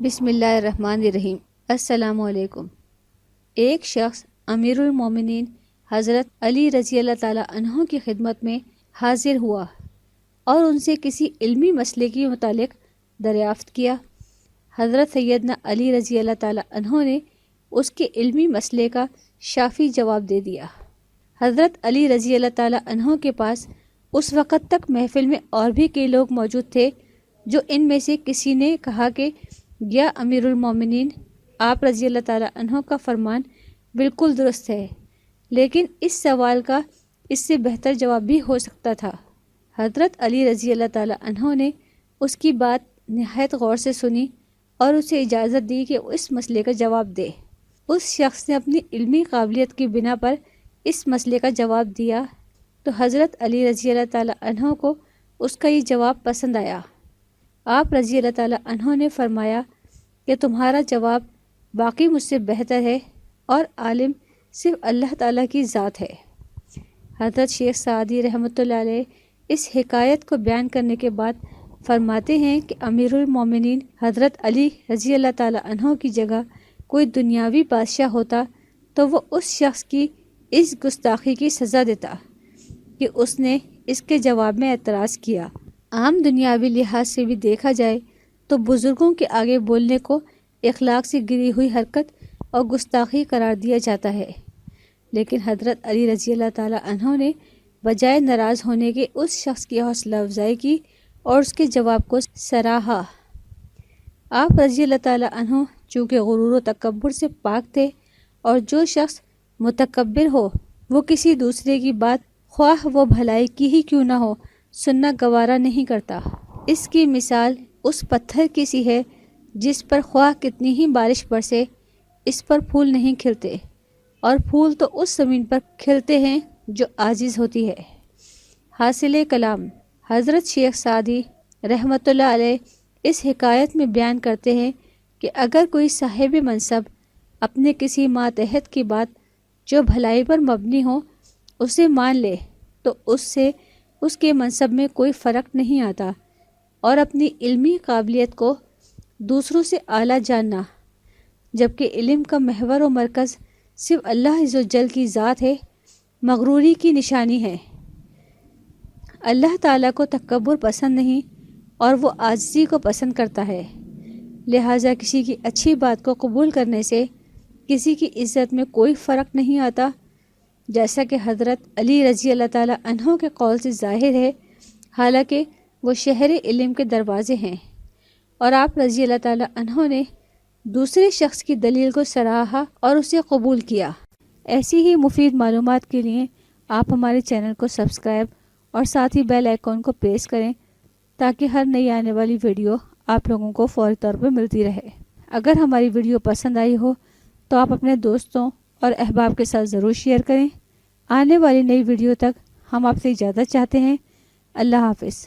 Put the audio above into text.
بسم اللہ الرحمن الرحیم۔ السلام علیکم۔ ایک شخص امیر المومنین حضرت علی رضی اللہ تعالیٰ عنہ کی خدمت میں حاضر ہوا اور ان سے کسی علمی مسئلے کے متعلق دریافت کیا۔ حضرت سیدنا علی رضی اللہ تعالیٰ عنہ نے اس کے علمی مسئلے کا شافی جواب دے دیا۔ حضرت علی رضی اللہ تعالیٰ عنہ کے پاس اس وقت تک محفل میں اور بھی کئی لوگ موجود تھے، جو ان میں سے کسی نے کہا کہ یا امیر المومنین، آپ رضی اللہ تعالیٰ عنہ کا فرمان بالکل درست ہے، لیکن اس سوال کا اس سے بہتر جواب بھی ہو سکتا تھا۔ حضرت علی رضی اللہ تعالیٰ عنہ نے اس کی بات نہایت غور سے سنی اور اسے اجازت دی کہ اس مسئلے کا جواب دے۔ اس شخص نے اپنی علمی قابلیت کی بنا پر اس مسئلے کا جواب دیا تو حضرت علی رضی اللہ تعالیٰ عنہ کو اس کا یہ جواب پسند آیا۔ آپ رضی اللہ تعالیٰ عنہ نے فرمایا کہ تمہارا جواب باقی مجھ سے بہتر ہے اور عالم صرف اللہ تعالیٰ کی ذات ہے۔ حضرت شیخ سعدی رحمۃ اللہ علیہ اس حکایت کو بیان کرنے کے بعد فرماتے ہیں کہ امیر المومنین حضرت علی رضی اللہ تعالیٰ عنہ کی جگہ کوئی دنیاوی بادشاہ ہوتا تو وہ اس شخص کی اس گستاخی کی سزا دیتا کہ اس نے اس کے جواب میں اعتراض کیا۔ عام دنیاوی لحاظ سے بھی دیکھا جائے تو بزرگوں کے آگے بولنے کو اخلاق سے گری ہوئی حرکت اور گستاخی قرار دیا جاتا ہے، لیکن حضرت علی رضی اللہ تعالیٰ عنہ نے بجائے ناراض ہونے کے اس شخص کی حوصلہ افزائی کی اور اس کے جواب کو سراہا۔ آپ رضی اللہ تعالیٰ عنہ چونکہ غرور و تکبر سے پاک تھے، اور جو شخص متکبر ہو وہ کسی دوسرے کی بات خواہ وہ بھلائی کی ہی کیوں نہ ہو سننا گوارا نہیں کرتا۔ اس کی مثال اس پتھر کی سی ہے جس پر خواہ کتنی ہی بارش برسے اس پر پھول نہیں کھلتے، اور پھول تو اس زمین پر کھلتے ہیں جو عاجز ہوتی ہے۔ حاصل کلام، حضرت شیخ سعدی رحمۃ اللہ علیہ اس حکایت میں بیان کرتے ہیں کہ اگر کوئی صاحب منصب اپنے کسی ماتحت کی بات جو بھلائی پر مبنی ہو اسے مان لے تو اس سے اس کے منصب میں کوئی فرق نہیں آتا، اور اپنی علمی قابلیت کو دوسروں سے اعلیٰ جاننا، جبکہ علم کا محور و مرکز صرف اللہ عز و جل کی ذات ہے، مغروری کی نشانی ہے۔ اللہ تعالیٰ کو تکبر پسند نہیں اور وہ عاجزی کو پسند کرتا ہے، لہٰذا کسی کی اچھی بات کو قبول کرنے سے کسی کی عزت میں کوئی فرق نہیں آتا، جیسا کہ حضرت علی رضی اللہ تعالیٰ عنہ کے قول سے ظاہر ہے، حالانکہ وہ شہر علم کے دروازے ہیں، اور آپ رضی اللہ تعالیٰ عنہ نے دوسرے شخص کی دلیل کو سراہا اور اسے قبول کیا۔ ایسی ہی مفید معلومات کے لیے آپ ہمارے چینل کو سبسکرائب اور ساتھ ہی بیل آئیکن کو پریس کریں تاکہ ہر نئی آنے والی ویڈیو آپ لوگوں کو فوری طور پر ملتی رہے۔ اگر ہماری ویڈیو پسند آئی ہو تو آپ اپنے دوستوں اور احباب کے ساتھ ضرور شیئر کریں۔ آنے والی نئی ویڈیو تک ہم آپ سے اجازت چاہتے ہیں۔ اللہ حافظ۔